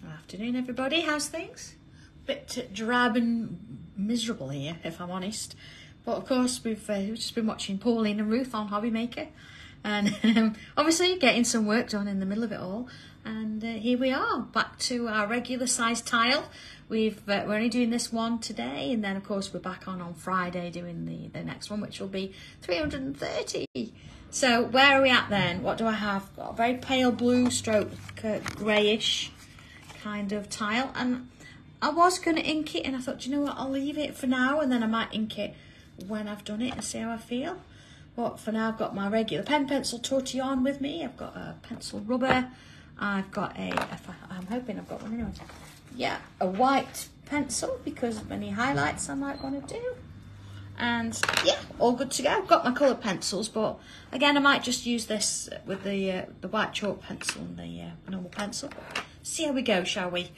Afternoon, everybody. How's things? Bit drab and miserable here, if I'm honest. But of course, we've just been watching Pauline and Ruth on Hobby Maker, and obviously getting some work done in the middle of it all. And here we are, back to our regular size tile. We're only doing this one today, and then of course we're back on Friday doing the next one, which will be 330. So where are we at then? What do I have? Got a very pale blue stroke greyish kind of tile, and I was going to ink it, and I thought, you know what, I'll leave it for now, and then I might ink it when I've done it and see how I feel. But for now, I've got my regular pen pencil tortillon with me. I've got a pencil rubber. I've got I'm hoping I've got one anyway. Yeah, a white pencil because of any highlights I might want to do. And yeah, all good to go. I've got my coloured pencils, but again, I might just use this with the white chalk pencil and the normal pencil. See how we go, shall we?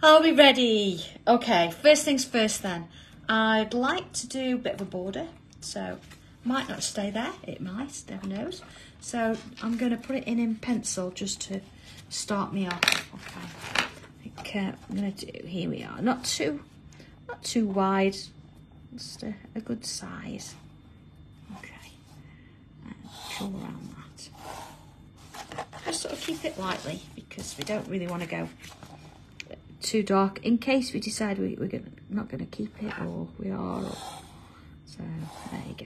Are we ready? Okay, first things first then. I'd like to do a bit of a border, so might not stay there. It might, never knows. So I'm going to put it in pencil just to start me off. Okay, I think I'm going to do, here we are. Not too wide, just a good size. Okay, and draw around that. Just sort of keep it lightly because we don't really want to go too dark in case we decide we're not going to keep it, or we are. So there you go.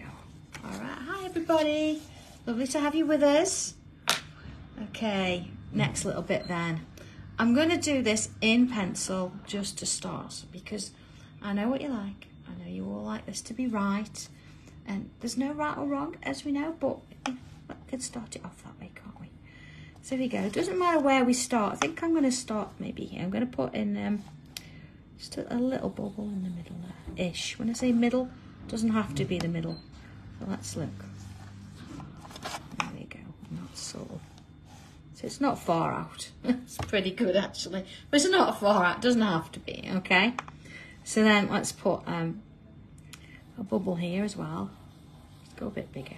All right, hi everybody. Lovely to have you with us. Okay, next little bit then. I'm going to do this in pencil just to start because I know what you like. I know you all like this to be right, and there's no right or wrong, as we know, but we can start it off that way, can't we? So here we go. It doesn't matter where we start. I think I'm going to start maybe here. I'm going to put in just a little bubble in the middle there-ish. When I say middle, it doesn't have to be the middle. So let's look. There we go. Not sort of. So it's not far out. It's pretty good actually. But it's not far out. It doesn't have to be, okay? So then let's put a bubble here as well. Let's go a bit bigger.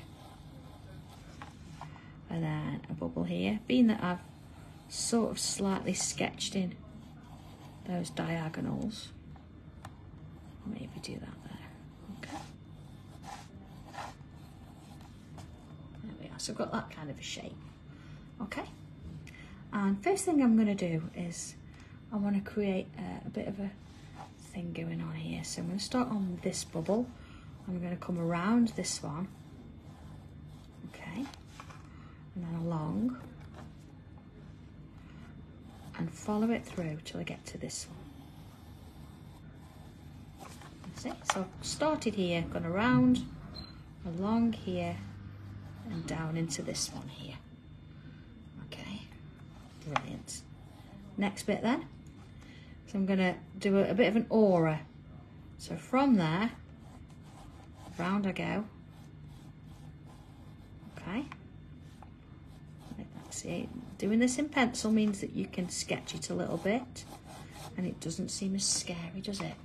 And then a bubble here, being that I've sort of slightly sketched in those diagonals. Maybe do that there. Okay. There we are. So I've got that kind of a shape. Okay. And first thing I'm going to do is I want to create a bit of a thing going on here. So I'm going to start on this bubble. I'm going to come around this one. Okay. And then along and follow it through till I get to this one. That's it. So I've started here, gone around, along here, and down into this one here. Okay, brilliant. Next bit then. So I'm going to do a bit of an aura. So from there, round I go. Okay. See, doing this in pencil means that you can sketch it a little bit and it doesn't seem as scary, does it?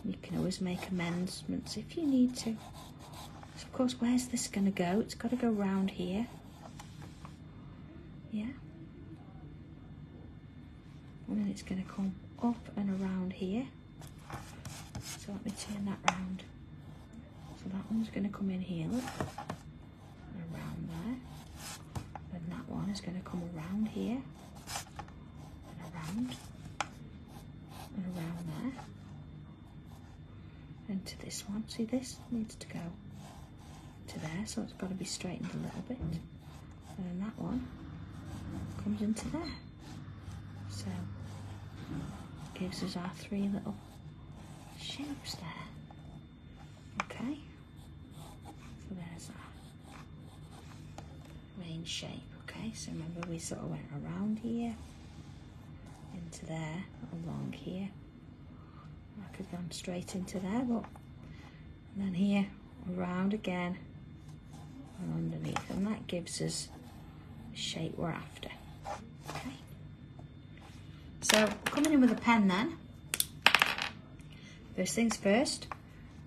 You can always make amendments if you need to. So of course, where's this going to go? It's got to go round here. Yeah. And then it's going to come up and around here. So let me turn that round. So that one's going to come in here, look. And around there. And that one is going to come around here, and around there, and to this one. See, this needs to go to there, so it's got to be straightened a little bit. And then that one comes into there. So gives us our three little shapes there. Okay, so there's our main shape. Okay, so remember we sort of went around here, into there, along here. I could have gone straight into there, but and then here, around again, and underneath, and that gives us the shape we're after. Okay. So coming in with a pen then. First things first,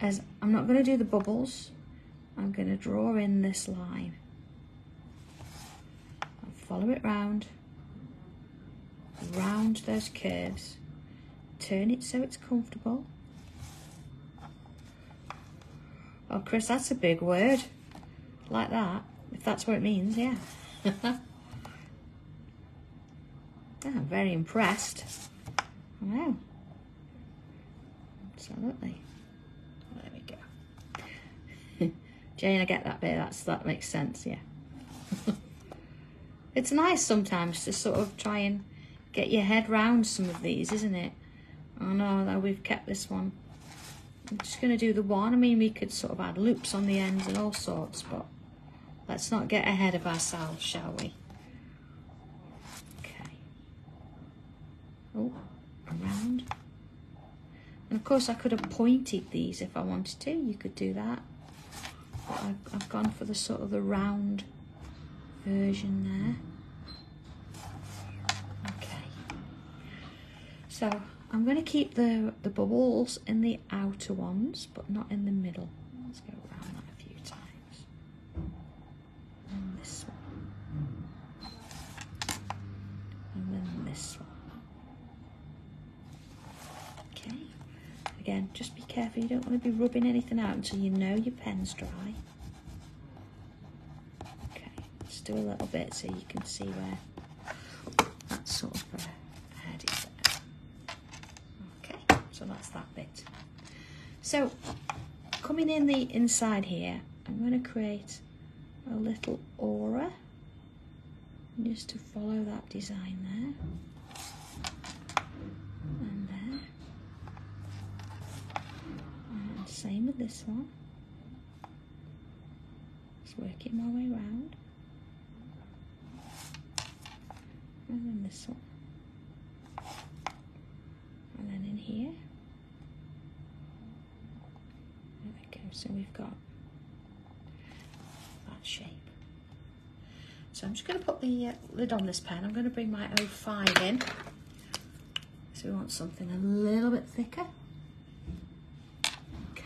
as I'm not going to do the bubbles, I'm going to draw in this line. Follow it round, round those curves. Turn it so it's comfortable. Oh, Chris, that's a big word. Like that, if that's what it means, yeah. I'm very impressed. I know. Absolutely. There we go. Jane, I get that bit. That makes sense, yeah. It's nice sometimes to sort of try and get your head round some of these, isn't it? Oh no, though we've kept this one. I'm just going to do the one. I mean, we could sort of add loops on the ends and all sorts, but let's not get ahead of ourselves, shall we? Okay. Oh, around. And of course I could have pointed these if I wanted to. You could do that. But I've gone for the sort of the round version there. Okay. So I'm going to keep the bubbles in the outer ones, but not in the middle. Let's go around that a few times. And this one. And then this one. Okay. Again, just be careful. You don't want to be rubbing anything out until you know your pen's dry. Okay. Just do a little bit so you can see where that sort of head is there. Okay. So that's that bit. So coming in the inside here, I'm going to create a little aura just to follow that design there. And there. And same with this one. Just working my way around. And then this one. And then in here. There we go. So we've got that shape. So I'm just going to put the lid on this pen. I'm going to bring my 05 in. So we want something a little bit thicker. Okay.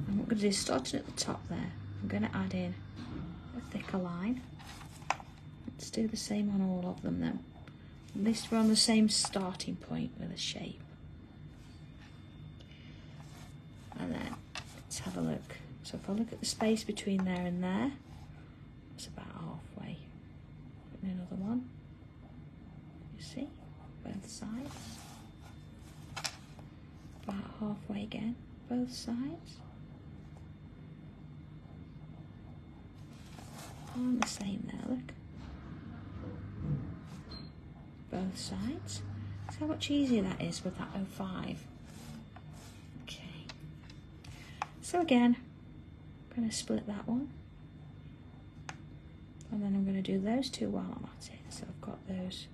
And what I'm going to do is starting at the top there, I'm going to add in a thicker line. Let's do the same on all of them then. At least we're on the same starting point with a shape. And then let's have a look. So if I look at the space between there and there, it's about halfway. Put in another one. You see, both sides. About halfway again, both sides. On the same there, look. Both sides. See how much easier that is with that 05. Okay. So again, I'm going to split that one. And then I'm going to do those two while I'm at it. So I've got those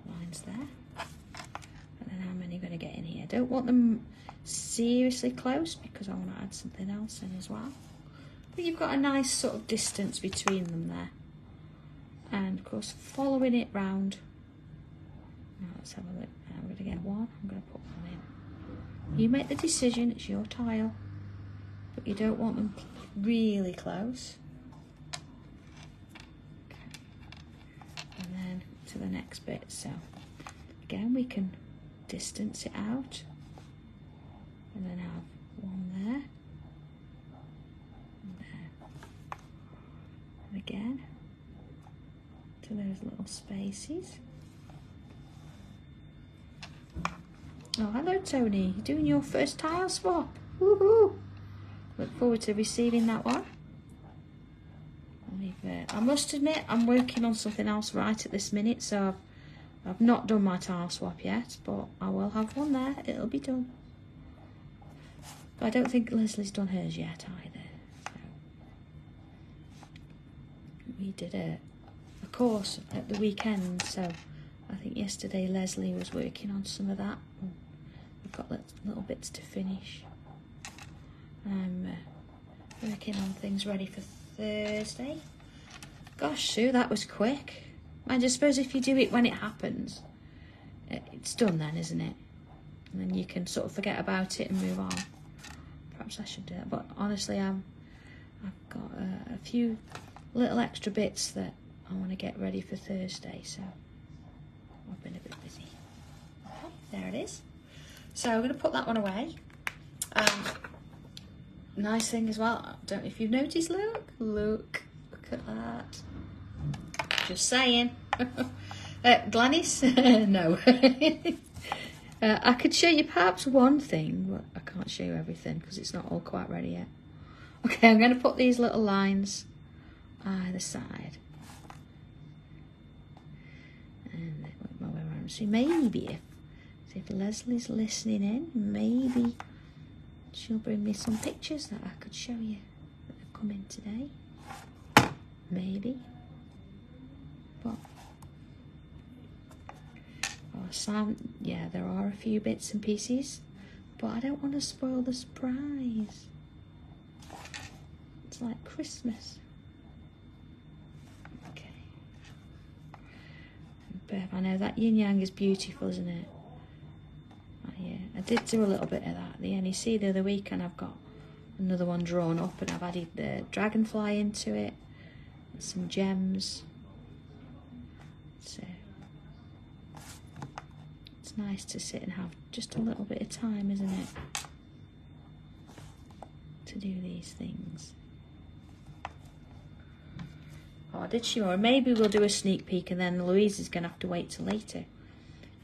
lines there. And then how many are going to get in here? I don't want them seriously close because I want to add something else in as well. But you've got a nice sort of distance between them there. And of course, following it round. Now let's have a look. I'm going to get one. I'm going to put one in. You make the decision. It's your tile. But you don't want them really close. And then to the next bit. So again, we can distance it out and then have one there and there, and again to those little spaces. Oh, hello Tony, you're doing your first tile swap. Woohoo! Look forward to receiving that one. I must admit, I'm working on something else right at this minute, so I've not done my tile swap yet, but I will have one there. It'll be done. But I don't think Leslie's done hers yet either. So we did a course at the weekend, so I think yesterday Leslie was working on some of that. We've got little bits to finish. I'm working on things ready for Thursday. Gosh, Sue, that was quick. And I suppose if you do it when it happens, it's done then, isn't it? And then you can sort of forget about it and move on. Perhaps I should do that. But honestly, I've got a few little extra bits that I want to get ready for Thursday. So I've been a bit busy. Okay, there it is. So I'm going to put that one away. Nice thing as well, I don't know if you've noticed, look at that. Just saying. Gladys? No. I could show you perhaps one thing, but I can't show you everything because it's not all quite ready yet. Okay, I'm going to put these little lines either side. And work my way around. See, maybe if Leslie's listening in, maybe she'll bring me some pictures that I could show you that have come in today. Maybe. But yeah, there are a few bits and pieces, but I don't want to spoil the surprise. It's like Christmas. Okay. Bev, I know that yin yang is beautiful, isn't it? Oh, yeah, I did do a little bit of that at the NEC the other week, and I've got another one drawn up, and I've added the dragonfly into it, and some gems. So it's nice to sit and have just a little bit of time, isn't it, to do these things. Oh, did she? Or maybe we'll do a sneak peek and then Louise is going to have to wait till later.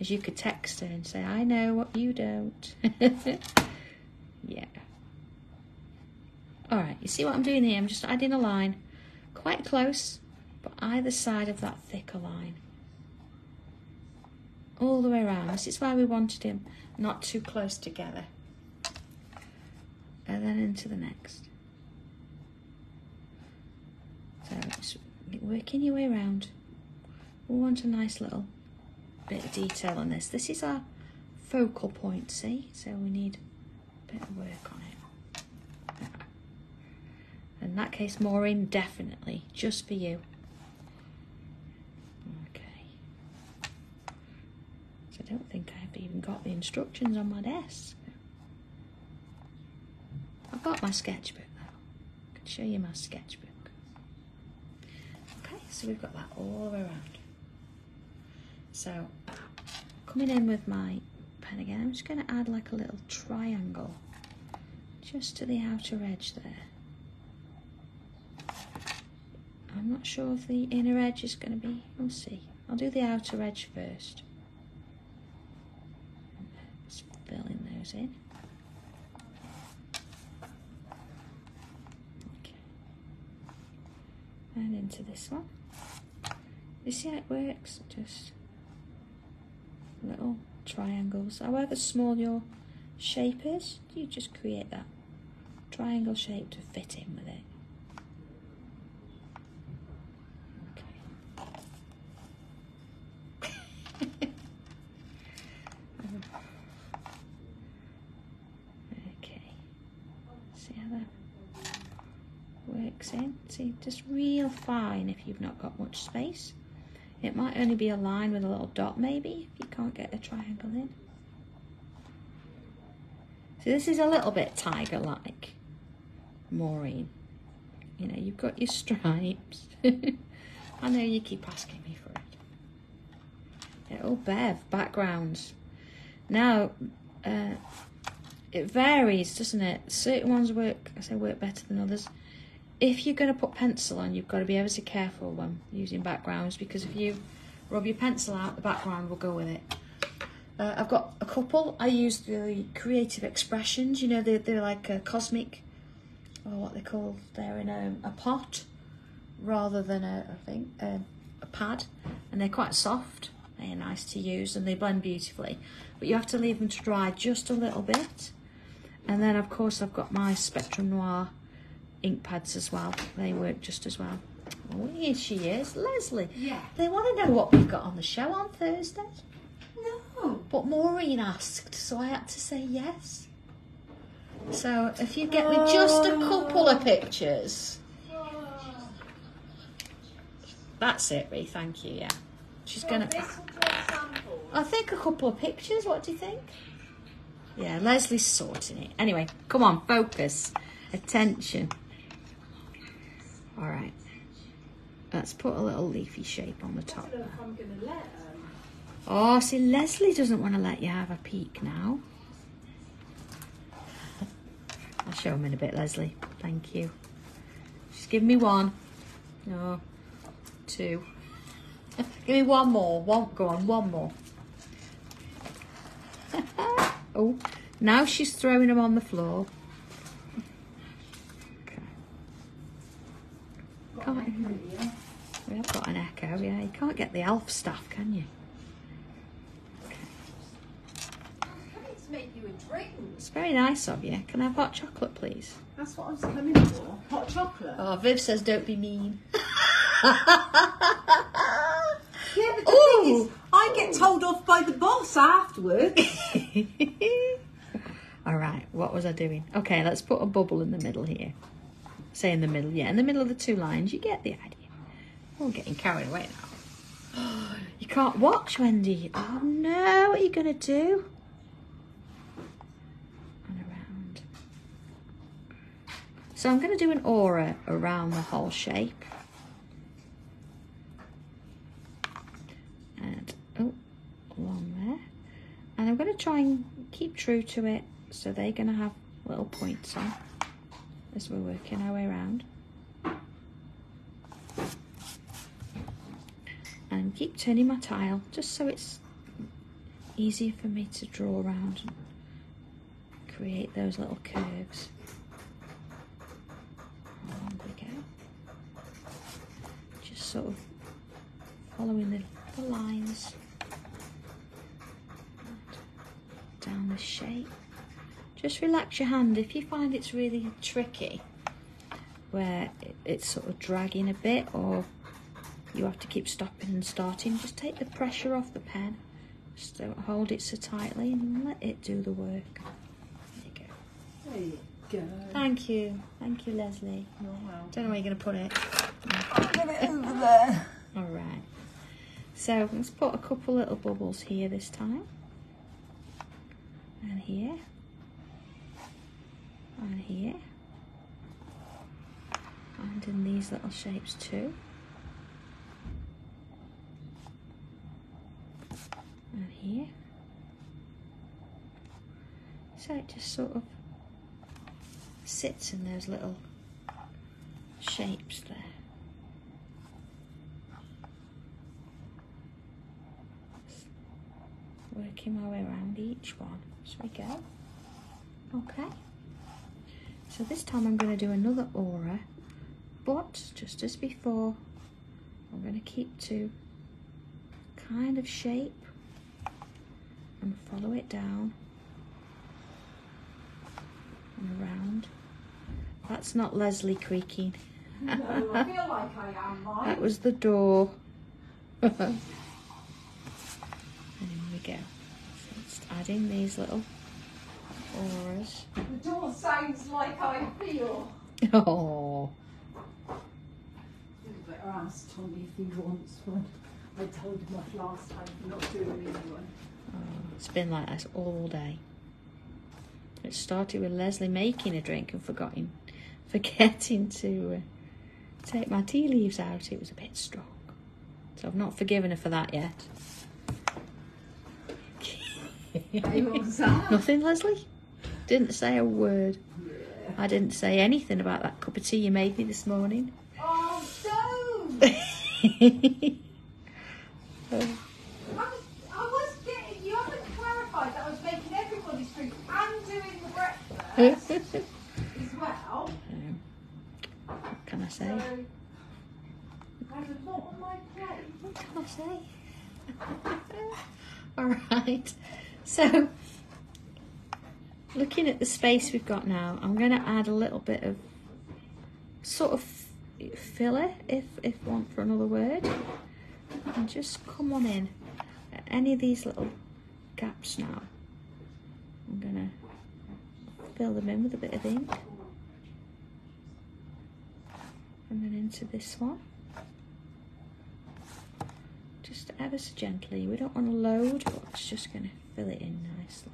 As you could text her and say, I know what you don't. Yeah. All right, you see what I'm doing here? I'm just adding a line quite close, but either side of that thicker line. All the way around. This is why we wanted him not too close together. And then into the next. So just working your way around. We want a nice little bit of detail on this. This is our focal point, see? So we need a bit of work on it. In that case, Maureen, definitely, just for you. Okay. So I don't think I've even got the instructions on my desk. I've got my sketchbook though. I can show you my sketchbook. Okay, so we've got that all the way around. So, coming in with my pen again, I'm just going to add like a little triangle just to the outer edge there. I'm not sure if the inner edge is going to be, we'll see. I'll do the outer edge first. Just filling those in. Okay. And into this one. You see how it works? Just little triangles. However small your shape is, you just create that triangle shape to fit in with it. Okay. See how that works in? See, just real fine if you've not got much space. It might only be a line with a little dot maybe, if you can't get a triangle in. So this is a little bit tiger-like, Maureen. You know, you've got your stripes. I know you keep asking me for it. Yeah, oh, Bev, backgrounds. Now, it varies, doesn't it? Certain ones work, I say work better than others. If you're going to put pencil on, you've got to be ever so careful when using backgrounds, because if you rub your pencil out, the background will go with it. I've got a couple. I use the creative expressions. You know, they're like a cosmic, or what they call. They're in a pot rather than a pad, and they're quite soft. They're nice to use and they blend beautifully. But you have to leave them to dry just a little bit. And then, of course, I've got my Spectrum Noir ink pads as well. They work just as well. Oh, here she is, Leslie. Yeah. They want to know what we've got on the show on Thursday. No. But Maureen asked, so I had to say yes. So if you get me just a couple of pictures. That's it, Ree, thank you, yeah. She's going to... I think a couple of pictures, what do you think? Yeah, Leslie's sorting it. Anyway, come on, focus. Attention. All right. Let's put a little leafy shape on the top. Oh, see, Leslie doesn't want to let you have a peek now. I'll show him in a bit, Leslie. Thank you. Just give me one. No, two. Give me one more. Go on, one more. Oh, now she's throwing them on the floor. Okay. We have got an echo, yeah. You can't get the elf stuff, can you? Okay. I'm coming to make you a drink. It's very nice of you. Can I have hot chocolate, please? That's what I was coming for. Hot chocolate. Oh, Viv says don't be mean. Yeah, but the thing is, I get told off by the boss afterwards. All right, what was I doing? Okay, let's put a bubble in the middle here. Say in the middle, yeah, in the middle of the two lines. You get the idea. Oh, getting carried away now. You can't watch, Wendy. Oh no, what are you gonna do? And around. So I'm gonna do an aura around the whole shape. And oh, one there. And I'm gonna try and keep true to it, so they're gonna have little points on as we're working our way around. And keep turning my tile just so it's easier for me to draw around and create those little curves. Along we go. Just sort of following the lines down the shape. Just relax your hand. If you find it's really tricky where it's sort of dragging a bit, or you have to keep stopping and starting, just take the pressure off the pen. Just don't hold it so tightly and let it do the work. There you go. There you go. Thank you, Leslie. You're welcome. Don't know where you're going to put it. I'll put it over there. All right. So let's put a couple little bubbles here this time, and here, and here, and in these little shapes too. And here. So it just sort of sits in those little shapes there. Working my way around each one as we go. Okay. So this time I'm going to do another aura, but just as before, I'm going to keep to kind of shape and follow it down and around. That's not Leslie creaking. No, I feel like I am, right? That was the door. And in we go. So just adding these little auras. The door sounds like I feel. Oh. You better ask Tommy if he wants one. I told him off last time for not doing me one. Oh, it's been like this all day. It started with Leslie making a drink and forgetting to take my tea leaves out. It was a bit strong. So I've not forgiven her for that yet. Hey, what was that? Nothing, Leslie? Didn't say a word. Yeah. I didn't say anything about that cup of tea you made me this morning. Oh, don't! I was getting, you haven't clarified that I was making everybody's drink and doing the breakfast as well. What can I say? So, there's a lot on my plate. What can I say? All right. So, looking at the space we've got now, I'm going to add a little bit of sort of filler, if want for another word, and just come on in at any of these little gaps now. I'm going to fill them in with a bit of ink, and then into this one. Just ever so gently. We don't want to load, but it's just going to fill it in nicely.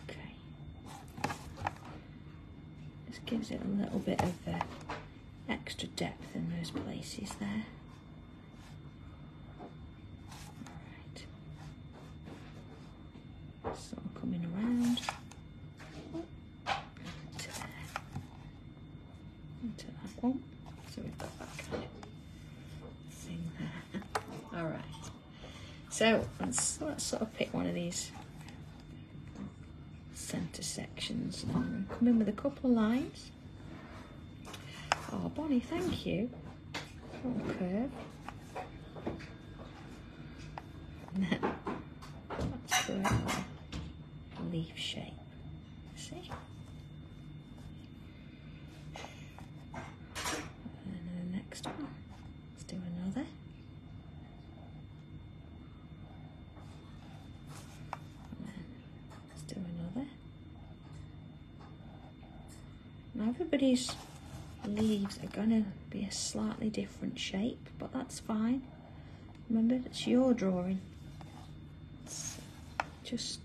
Okay. Just gives it a little bit of extra depth in those places there. So let's sort of pick one of these centre sections and come in with a couple of lines. Oh, Bonnie, thank you. Little curve. And then let's create a leaf shape. See? And then the next one. Let's do another. And then let's do another. Now everybody's leaves are going to be a slightly different shape, but that's fine. Remember, it's your drawing. It's just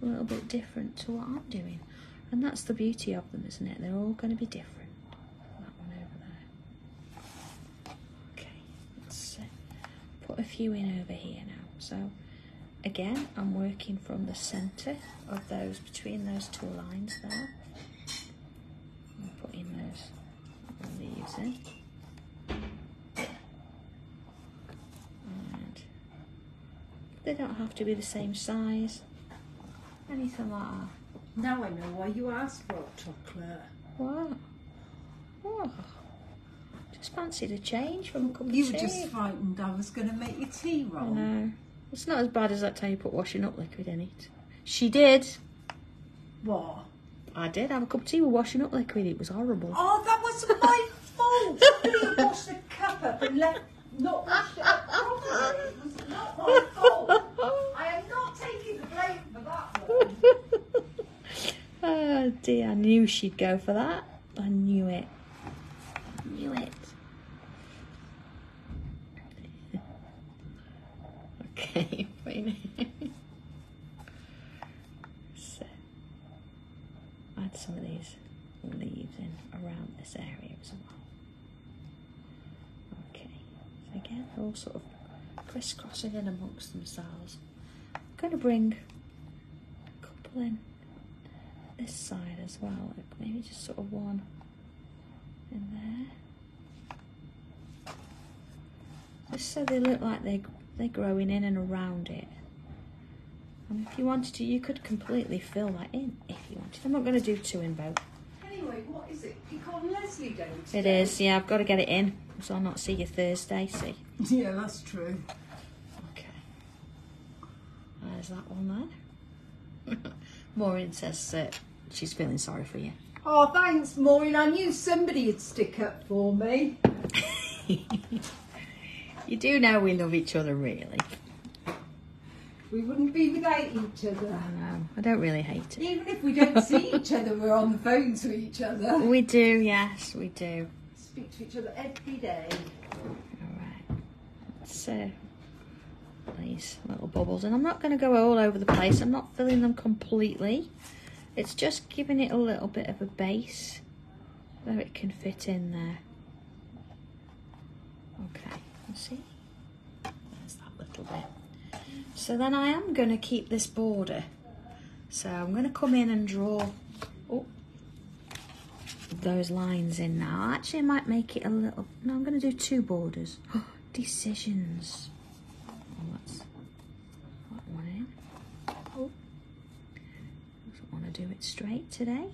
a little bit different to what I'm doing. And that's the beauty of them, isn't it? They're all going to be different. That one over there. Okay, let's put a few in over here now. So, again, I'm working from the centre of those, between those two lines there. I'm putting those leaves in. And they don't have to be the same size. Anything like that. Now I know why you asked for chocolate. What? Oh, just fancied a change from a cup of tea. You were just frightened I was going to make your tea wrong. No, it's not as bad as that time you put washing up liquid in it. She did. What? I did have a cup of tea with washing up liquid. It was horrible. Oh, that wasn't my fault. Somebody washed the cup up and not washed it up properly. It was not my fault. I am not taking the blame for that one. Oh dear, I knew she'd go for that. I knew it. I knew it. Okay, wait. So, add some of these leaves in around this area as well. Okay, so again, they're all sort of crisscrossing in amongst themselves. I'm going to bring a couple in this side as well, like maybe just sort of one in there, just so they look like they're growing in and around it. And if you wanted to, you could completely fill that in if you wanted. I'm not going to do two in both. Anyway, what is it? You call Leslie Day today? It is, yeah, I've got to get it in, so I'll not see you Thursday, see? Yeah, that's true. Okay. There's that one there. Maureen says she's feeling sorry for you. Oh, thanks, Maureen. I knew somebody would stick up for me. You do know we love each other, really. We wouldn't be without each other. No, I don't really hate it. Even if we don't see each other, we're on the phone to each other. We do, yes, we do. Speak to each other every day. Alright, let's these little bubbles. And I'm not going to go all over the place. I'm not filling them completely. It's just giving it a little bit of a base so it can fit in there. Okay, you see? There's that little bit. So then I am going to keep this border. So I'm going to come in and draw those lines in now. Actually, I might make it a little... No, I'm going to do two borders. Decisions. Oh, let's put one in. Oh, doesn't want to do it straight today.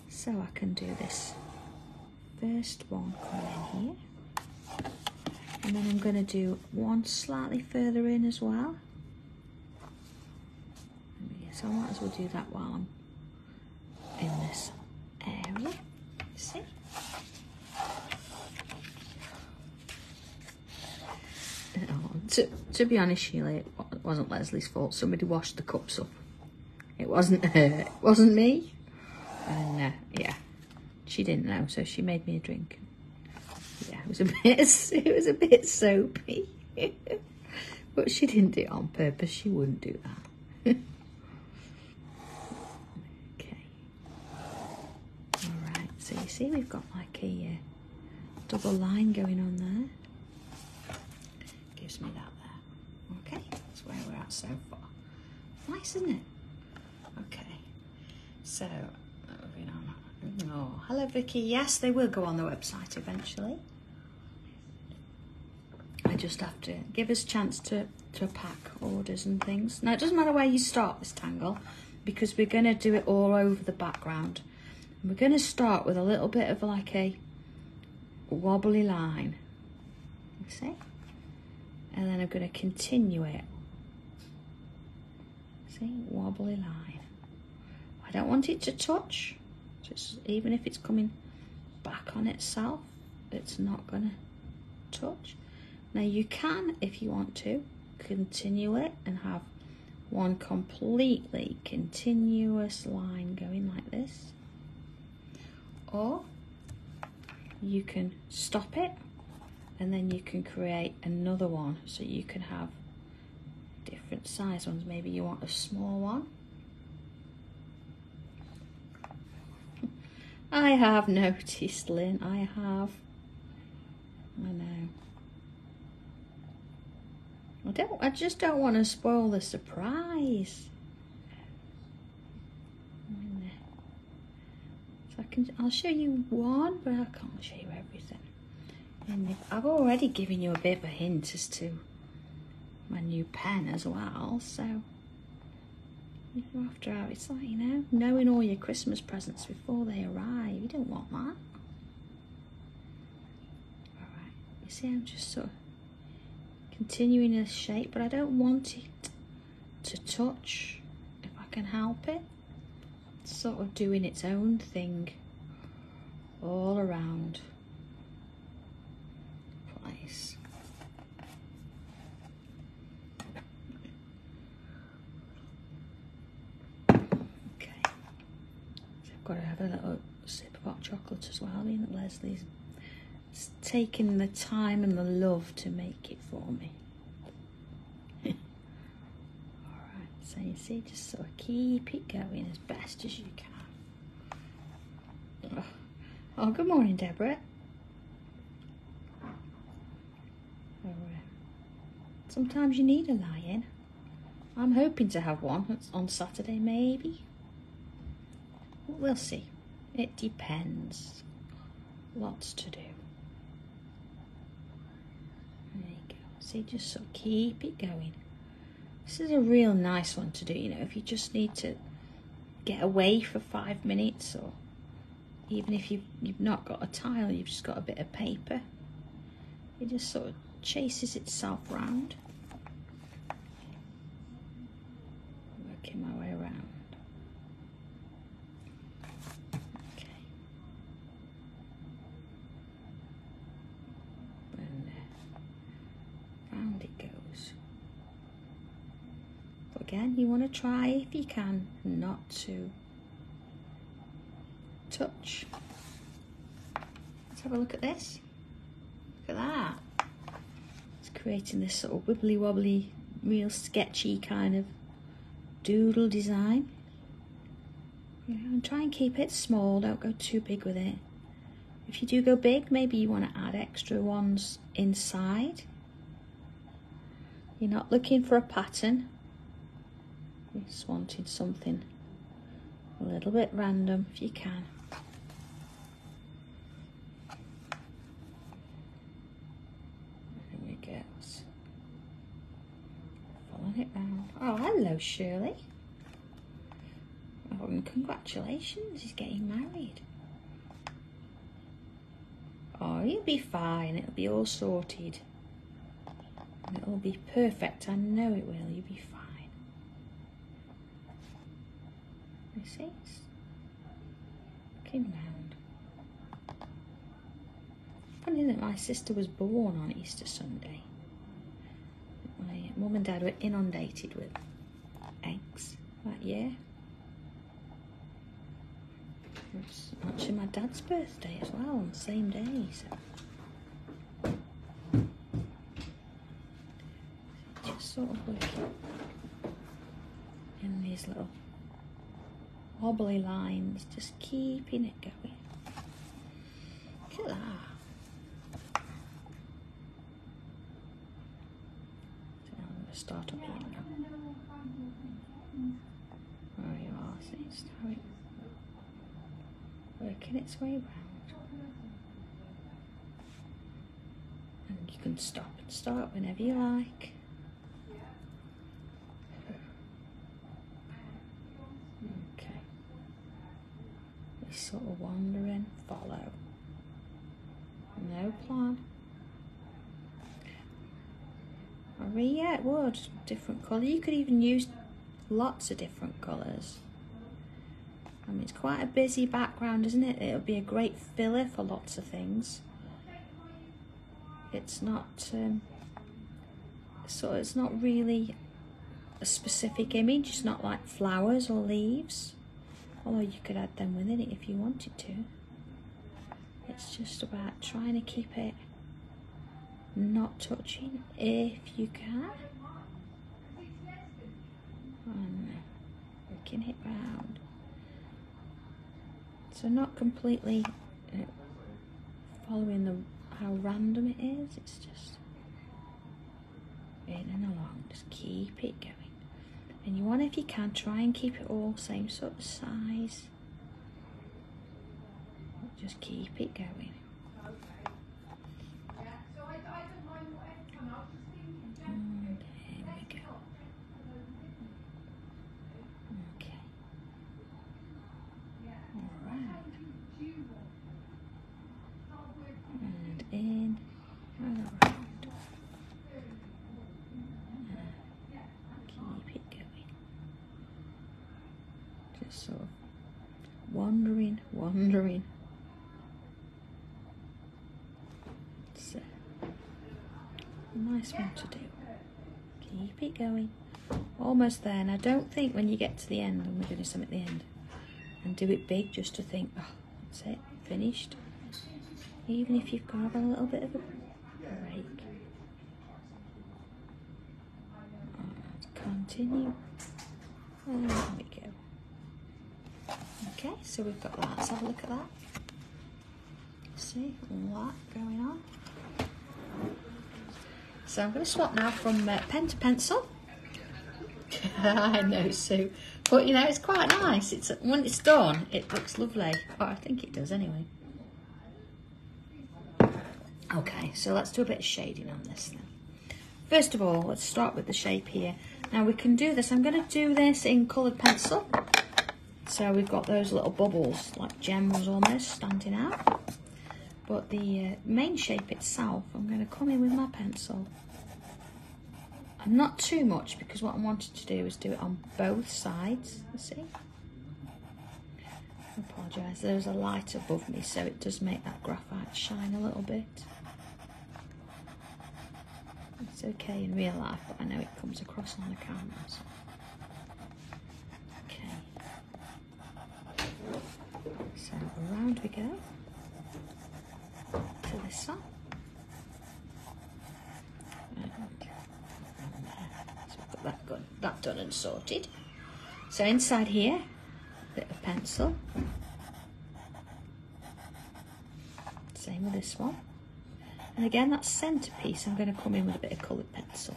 So I can do this first one come in here. And then I'm going to do one slightly further in as well. So I might as well do that while I'm in this area. See? Oh, to be honest, Sheila, it wasn't Leslie's fault. Somebody washed the cups up. It wasn't her. It wasn't me. And yeah, she didn't know, so she made me a drink. Yeah, it was a bit soapy, but she didn't do it on purpose. She wouldn't do that. Okay. All right. So you see, we've got like a double line going on there. Gives me that there. Okay, that's where we're at so far. Nice, isn't it? Okay. So moving on. Oh, hello Vicky. Yes, they will go on the website eventually. I just have to give us a chance to pack orders and things. Now, it doesn't matter where you start this tangle, because we're going to do it all over the background. And we're going to start with a little bit of like a wobbly line, you see? And then I'm going to continue it. See, wobbly line. I don't want it to touch, just even if it's coming back on itself, it's not going to touch. Now you can, if you want to, continue it and have one completely continuous line going like this, or you can stop it and then you can create another one, so you can have different size ones. Maybe you want a small one. I have noticed, Lynn, I have. I know. I just don't want to spoil the surprise. So I'll show you one, but I can't show you everything. And I've already given you a bit of a hint as to my new pen as well, so after all, it's like, you know, knowing all your Christmas presents before they arrive. You don't want that. Alright, you see, I'm just sort of continuing a shape, but I don't want it to touch if I can help it. It's sort of doing its own thing all around the place. Okay, so I've got to have a little sip of hot chocolate as well. I mean, Leslie's taking the time and the love to make it for me. Alright, so you see, just sort of keep it going as best as you can. Oh, good morning, Deborah. Sometimes you need a lie-in. I'm hoping to have one on Saturday, maybe. We'll see. It depends. Lots to do. There you go. See, just sort of keep it going. This is a real nice one to do, you know, if you just need to get away for 5 minutes, or even if you've not got a tile, you've just got a bit of paper. It just sort of chases itself round. Working my way around. Round it goes. But again, you want to try, if you can, not to touch. Let's have a look at this. Look at that. It's creating this sort of wibbly wobbly, real sketchy kind of doodle design. Yeah, and try and keep it small, don't go too big with it. If you do go big, maybe you want to add extra ones inside. You're not looking for a pattern, you're just wanting something a little bit random if you can. There we go. Following it round. Oh, hello, Shirley. Oh, and congratulations, he's getting married. Oh, you'll be fine, it'll be all sorted. It'll be perfect, I know it will, you'll be fine. You see, it's looking round. Funny that my sister was born on Easter Sunday. My mum and dad were inundated with eggs that year. It was actually my dad's birthday as well, on the same day, so. Just sort of working in these little wobbly lines, just keeping it going. Look at that. So I'm going to start up here now. There you are, see, it's how it working its way round. And You can stop and start whenever you like. Okay. Just sort of wandering, follow. No plan. Or yeah, it would. Different colour. You could even use lots of different colours. I mean, it's quite a busy background, isn't it? It'll be a great filler for lots of things. It's not it's not really a specific image. It's not like flowers or leaves, although you could add them within it if you wanted to. It's just about trying to keep it not touching if you can, and working it round. So not completely following how random it is. It's just in and along. Just keep it going. And you want, if you can, try and keep it all same sort of size. Just keep it going. And here we go. Okay. Alright. And in and around. Keep it going. Just sort of wandering. It's a nice one to do. Keep it going. Almost there. Now don't think when you get to the end, and we're doing some at the end, and do it big just to think, oh, that's it, finished. Even if you've got to have a little bit of a break. Continue. And there we go. Okay, so we've got that. Let's have a look at that. See all that going on. So I'm going to swap now from pen to pencil. I know, Sue. But you know, it's quite nice. It's when it's done, it looks lovely. Well, I think it does anyway. Okay, so let's do a bit of shading on this then. First of all, let's start with the shape here. Now we can do this. I'm going to do this in coloured pencil. So we've got those little bubbles, like gems almost, standing out. But the main shape itself, I'm going to come in with my pencil. And not too much, because what I wanted to do is do it on both sides, you see. I apologise, there's a light above me, so it does make that graphite shine a little bit. It's okay in real life, but I know it comes across on the cameras. Okay. So around we go to this side. So we've got that done and sorted. So inside here, a bit of pencil. Same with this one. And again, that centrepiece, I'm going to come in with a bit of coloured pencil.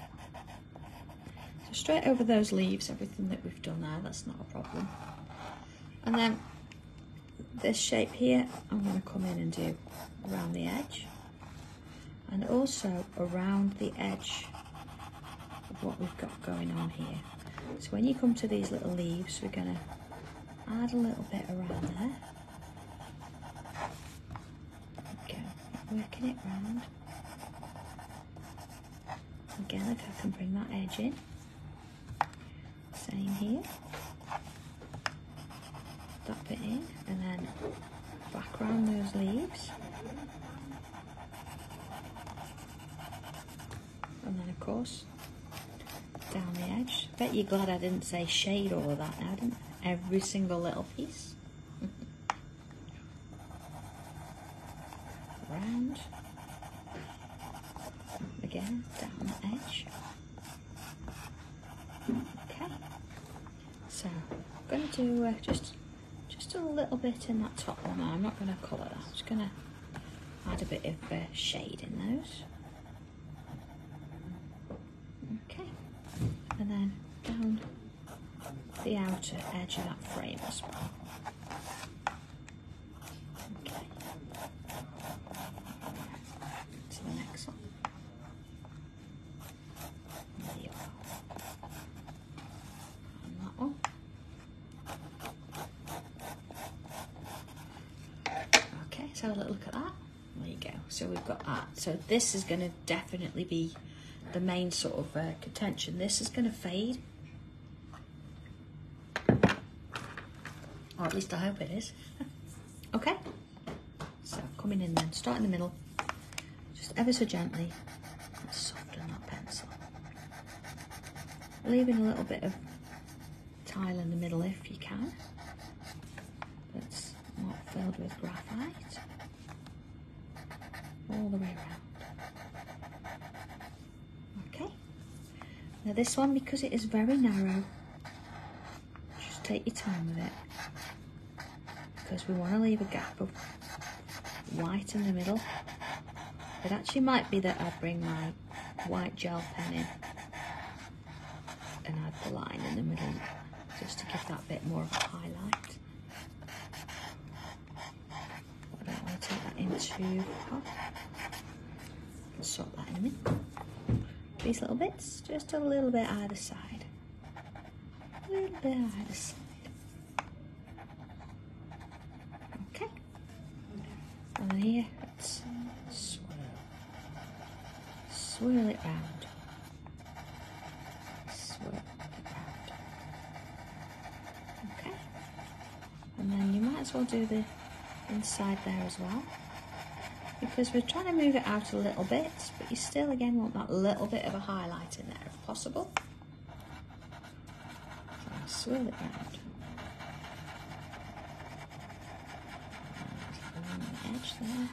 So straight over those leaves, everything that we've done there, that's not a problem. And then this shape here, I'm going to come in and do around the edge. And also around the edge of what we've got going on here. So when you come to these little leaves, we're going to add a little bit around there. Okay, working it round. Again, if I can bring that edge in. Same here. That bit in, and then back around those leaves. And then of course, down the edge. Bet you're glad I didn't say shade all of that now, didn't I? Every single little piece. Round. Again, down the edge. Okay. So, I'm going to do just a little bit in that top one now. I'm not going to colour that. I'm just going to add a bit of shade in those. Okay. And then down the outer edge of that frame as well. Okay. To the next one. let's have a little look at that. There you go. So we've got that. So this is going to definitely be the main sort of contention. This is going to fade. Or at least I hope it is. Okay. So coming in then, start in the middle. Just ever so gently. Let's soften that pencil. Leaving a little bit of tile in the middle if you can. That's not filled with graphite. All the way around. Okay. Now this one, because it is very narrow, just take your time with it. Because we want to leave a gap of white in the middle. It actually might be that I bring my white gel pen in and add the line in the middle just to give that bit more of a highlight. But I don't want to take that in too far. Sort that in a minute. These little bits, just a little bit either side. A little bit either side. Okay. And then here, let's swirl. Swirl it round. Swirl it round. Okay. And then you might as well do the inside there as well, because we're trying to move it out a little bit, but you still again want that little bit of a highlight in there if possible. So swirl it round. Along the edge there.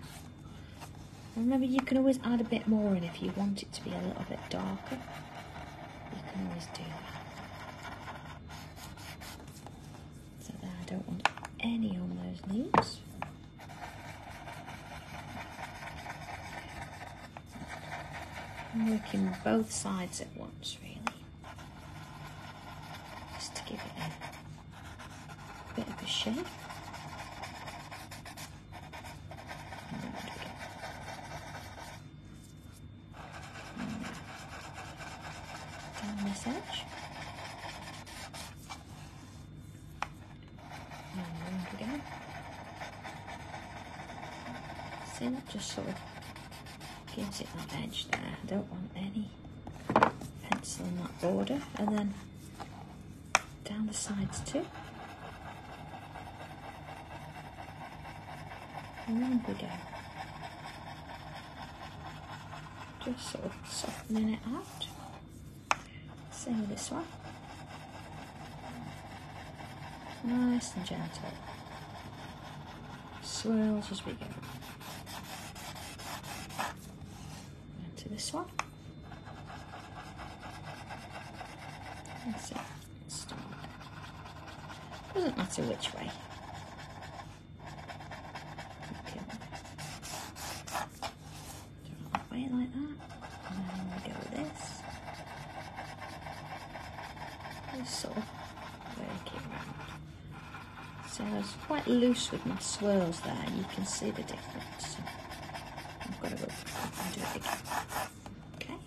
And remember, you can always add a bit more in if you want it to be a little bit darker. You can always do that. So there, I don't want any on those leaves. I'm working both sides at once, really, just to give it a bit of a shape. Down this edge. And round we go. See, that just sort of gives it that edge there. I don't want any pencil in that border. And then down the sides too. And round we go. Just sort of softening it out. Same with this one. Nice and gentle. Swirls as we go. To this one. That's it. Start. Doesn't matter which way. Okay. Do it that way like that. And then we go with this. Just sort of work it around. So I was quite loose with my swirls there. You can see the difference. So I've got to go back and do it again. Okay,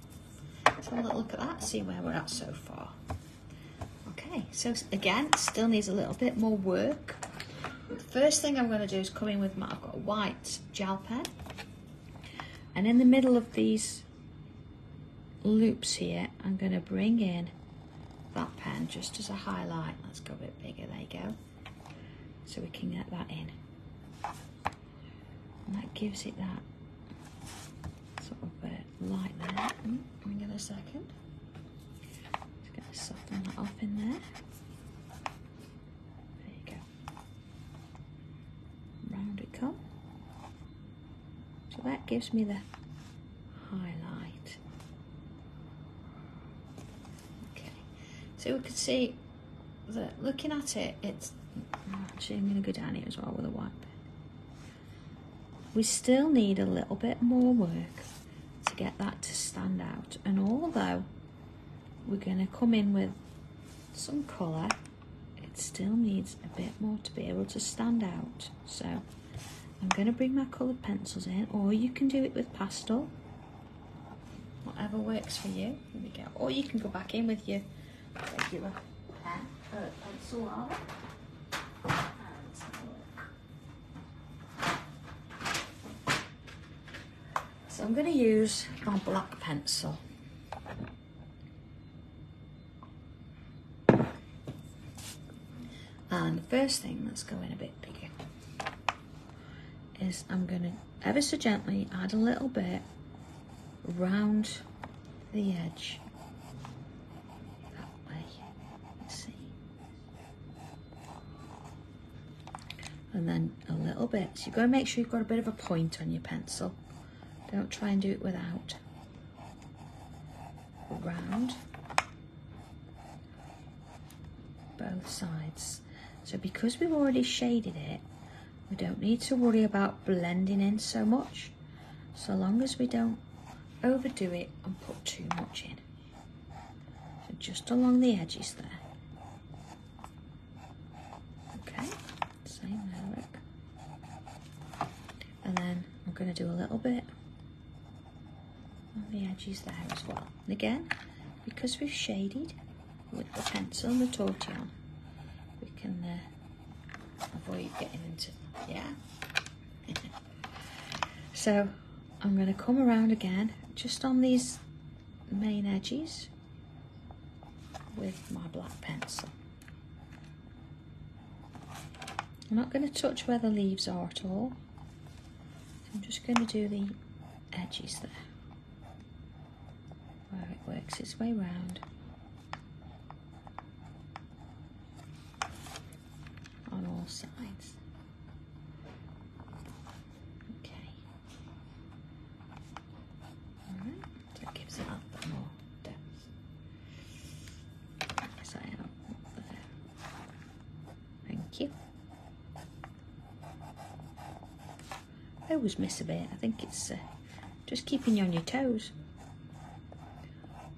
let's have a little look at that, see where we're at so far. Okay, so again, still needs a little bit more work. The first thing I'm going to do is come in with I've got a white gel pen, and in the middle of these loops here, I'm going to bring in that pen just as a highlight. Let's go a bit bigger, there you go, so we can get that in. And that gives it that sort of light there. Hang on a second. Just going to soften that off in there. There you go. Round it come. So that gives me the highlight. Okay. So we can see that looking at it, it's actually, I'm going to go down here as well with a white pen. We still need a little bit more work to get that to stand out, and although we're going to come in with some colour, it still needs a bit more to be able to stand out. So I'm going to bring my coloured pencils in, or you can do it with pastel, whatever works for you. Here we go. Or you can go back in with your regular pen, pencil rather. Let's have a look. I'm going to use my black pencil. And the first thing that's going a bit bigger is I'm going to ever so gently add a little bit around the edge. That way. Let's see. And then a little bit. So you've got to make sure you've got a bit of a point on your pencil. Don't try and do it without. Around both sides. So because we've already shaded it, we don't need to worry about blending in so much, so long as we don't overdo it and put too much in. So just along the edges there. Okay, same there, look. And then I'm going to do a little bit on the edges there as well. And again, because we've shaded with the pencil and the tortillon, we can avoid getting into, yeah. So I'm going to come around again, just on these main edges with my black pencil. I'm not going to touch where the leaves are at all. I'm just going to do the edges there, where it works its way round. On all sides. Okay. Alright, that gives it a little bit more depth. Yes, I am up there. Thank you. I always miss a bit. I think it's just keeping you on your toes.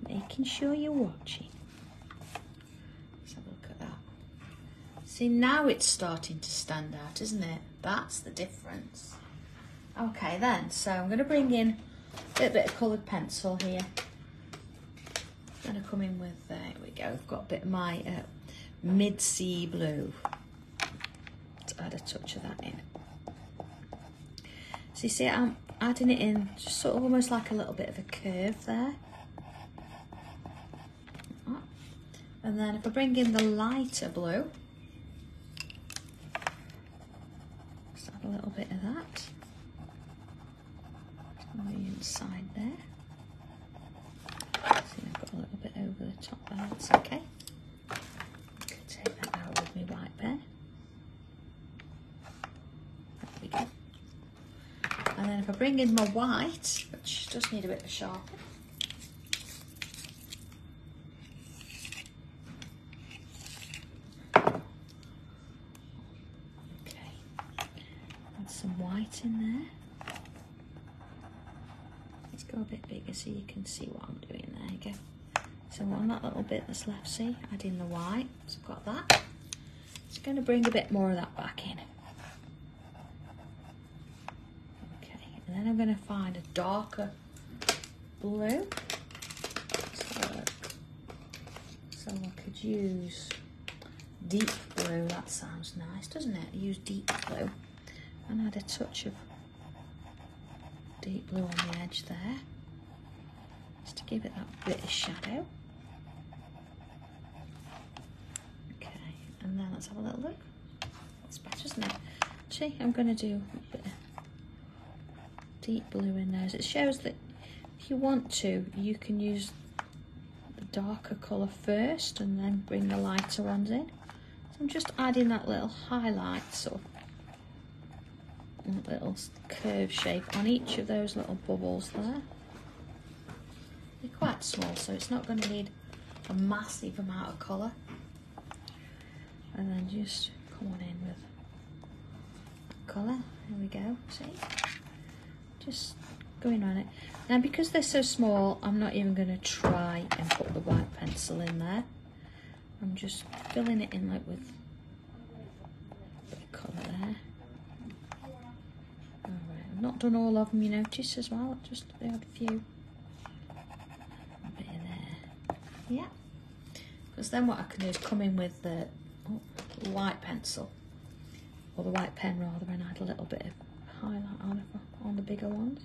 Making sure you're watching. Let's have a look at that. See, now it's starting to stand out, isn't it? That's the difference. Okay then, so I'm going to bring in a little bit of coloured pencil here. I'm going to come in with, there we go, I've got a bit of my mid-sea blue. Let's add a touch of that in. So you see, I'm adding it in just sort of almost like a little bit of a curve there. And then if I bring in the lighter blue, just add a little bit of that on the inside there. See, I've got a little bit over the top there, that's okay. I can take that out with my white pen. There we go. And then if I bring in my white, which does need a bit of sharpening, some white in there. Let's go a bit bigger so you can see what I'm doing. There you go. So on that little bit that's left, see, add in the white. So I've got that. Just going to bring a bit more of that back in. Okay, and then I'm going to find a darker blue. So I could use deep blue. That sounds nice, doesn't it? Use deep blue. And add a touch of deep blue on the edge there, just to give it that bit of shadow. Okay, and then let's have a little look. That's better, isn't it? See, I'm going to do a bit of deep blue in there. It shows that if you want to, you can use the darker colour first and then bring the lighter ones in. So I'm just adding that little highlight sort of little curve shape on each of those little bubbles there. They're quite small, so it's not going to need a massive amount of colour. And then just come on in with that colour. There we go, see? Just going on it. Now because they're so small, I'm not even going to try and put the white pencil in there. I'm just filling it in like with a bit of colour there. Not done all of them, you notice as well, just the odd few. A bit in there. Yeah. Because then what I can do is come in with the white pencil, or the white pen rather, and add a little bit of highlight on the bigger ones.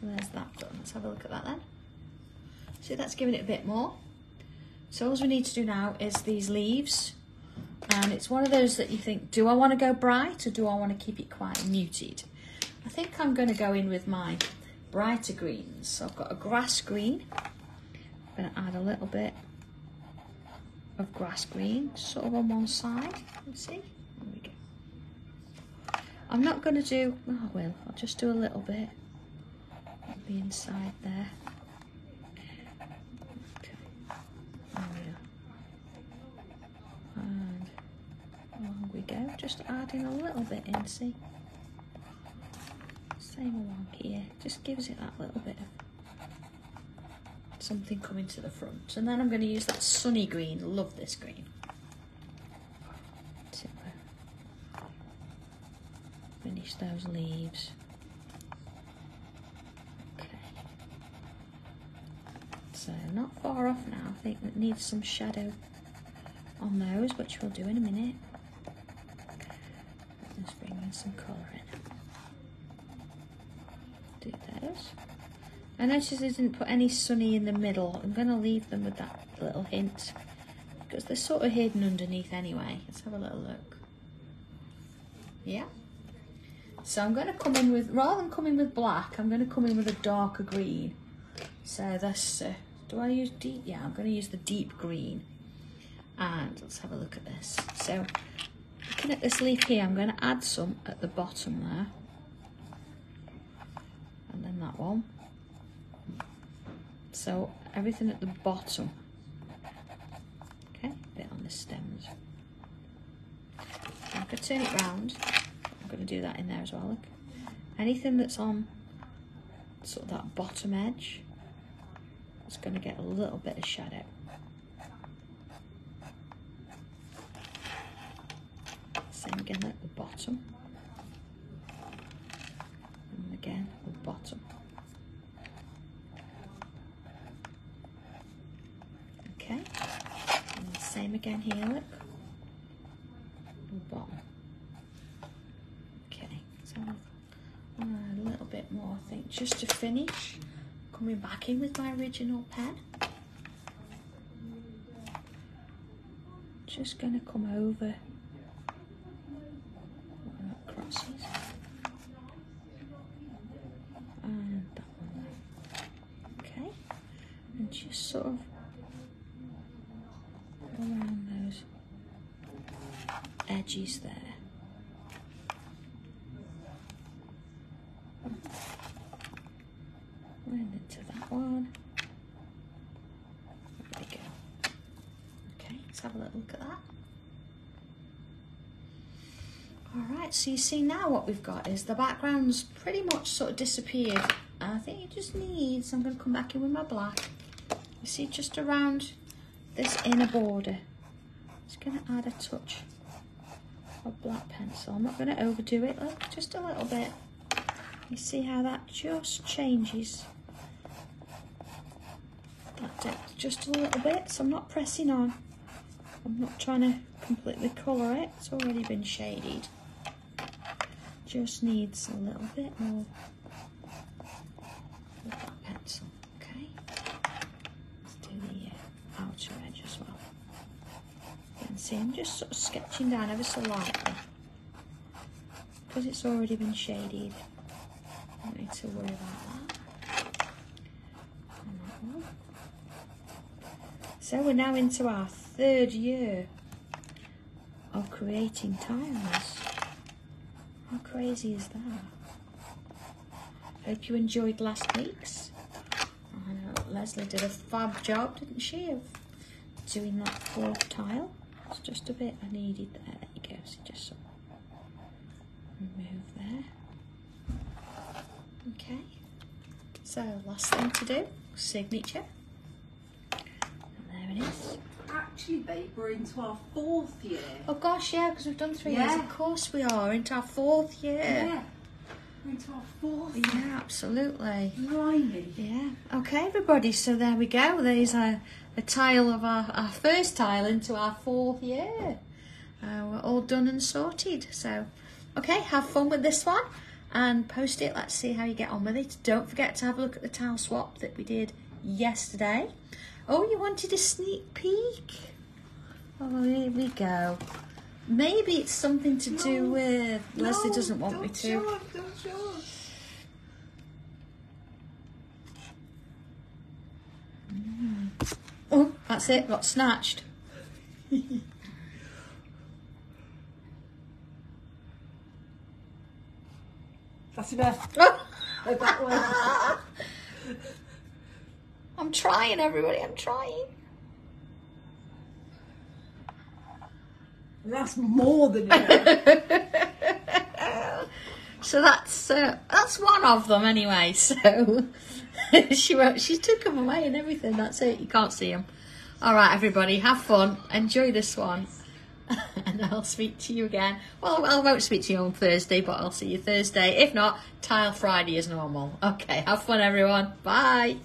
So there's that done. Let's have a look at that then. See, that's giving it a bit more. So all we need to do now is these leaves. And it's one of those that you think, do I want to go bright or do I want to keep it quite muted? I think I'm going to go in with my brighter greens. So I've got a grass green. I'm going to add a little bit of grass green, sort of on one side. Let's see. There we go. I'm not going to do, oh, I will. I'll just do a little bit on the inside there. Okay. There we are. And along we go. Just adding a little bit in, see? Same along here. Just gives it that little bit of something coming to the front. And then I'm going to use that sunny green. Love this green. To finish those leaves. Okay. So not far off now. I think it needs some shadow on those, which we'll do in a minute. Let's bring in some colour in. Do those. I noticed I didn't put any sunny in the middle. I'm going to leave them with that little hint because they're sort of hidden underneath anyway. Let's have a little look. Yeah. So I'm going to come in with, rather than coming with black, I'm going to come in with a darker green. So this, do I use deep? Yeah, I'm going to use the deep green. And let's have a look at this. So looking at this leaf here, I'm going to add some at the bottom there. And then that one. So everything at the bottom. Okay, a bit on the stems. I'm going to turn it round. I'm going to do that in there as well. Look. Anything that's on sort of that bottom edge, it's going to get a little bit of shadow. Same again at the bottom. And again at the bottom. Okay, and the same again here, look. The bottom. Okay, so a little bit more, I think, just to finish. Coming back in with my original pen. Just going to come over crosses. And that one there. Okay, and just sort of around those edges there. And into that one. There we go. Okay, let's have a little look at that. Alright, so you see now what we've got is the background's pretty much sort of disappeared. I think it just needs, I'm going to come back in with my black. You see just around this inner border. Just going to add a touch of black pencil. I'm not going to overdo it, look, just a little bit. You see how that just changes that depth just a little bit, so I'm not pressing on. I'm not trying to completely colour it, it's already been shaded. Just needs a little bit more with that pencil, okay? Let's do the outer edge as well. You can see I'm just sort of sketching down ever so lightly because it's already been shaded. Don't need to worry about that. And that one. So we're now into our 3rd year of creating tiles. How crazy is that? Hope you enjoyed last week's. I know Leslie did a fab job, didn't she, of doing that 4th tile. It's just a bit I needed there. There you go. So just sort of remove there. Okay, so last thing to do, signature. And there it is. Actually, babe, we're into our 4th year. Oh gosh, yeah, because we've done 3 years. Of course we are, into our 4th year. Yeah, we're into our 4th year. Yeah, absolutely. Blimey. Yeah, okay everybody, so there we go. There's a tile of our first tile into our 4th year. We're all done and sorted, so okay, have fun with this one. and post it. Let's see how you get on with it. Don't forget to have a look at the tile swap that we did yesterday. Oh, you wanted a sneak peek? Oh, here we go. Maybe it's something to do with... Leslie doesn't want me to. Don't show us. Oh, that's it. Got snatched. That's enough. Oh. Go that way. I'm trying, everybody. I'm trying. That's more than enough. So that's one of them anyway. So she took them away and everything. That's it. You can't see them. All right, everybody, have fun. Enjoy this one, and I'll speak to you again. Well, I won't speak to you on Thursday, but I'll see you Thursday. If not, Tile Friday is normal. Okay, have fun, everyone. Bye.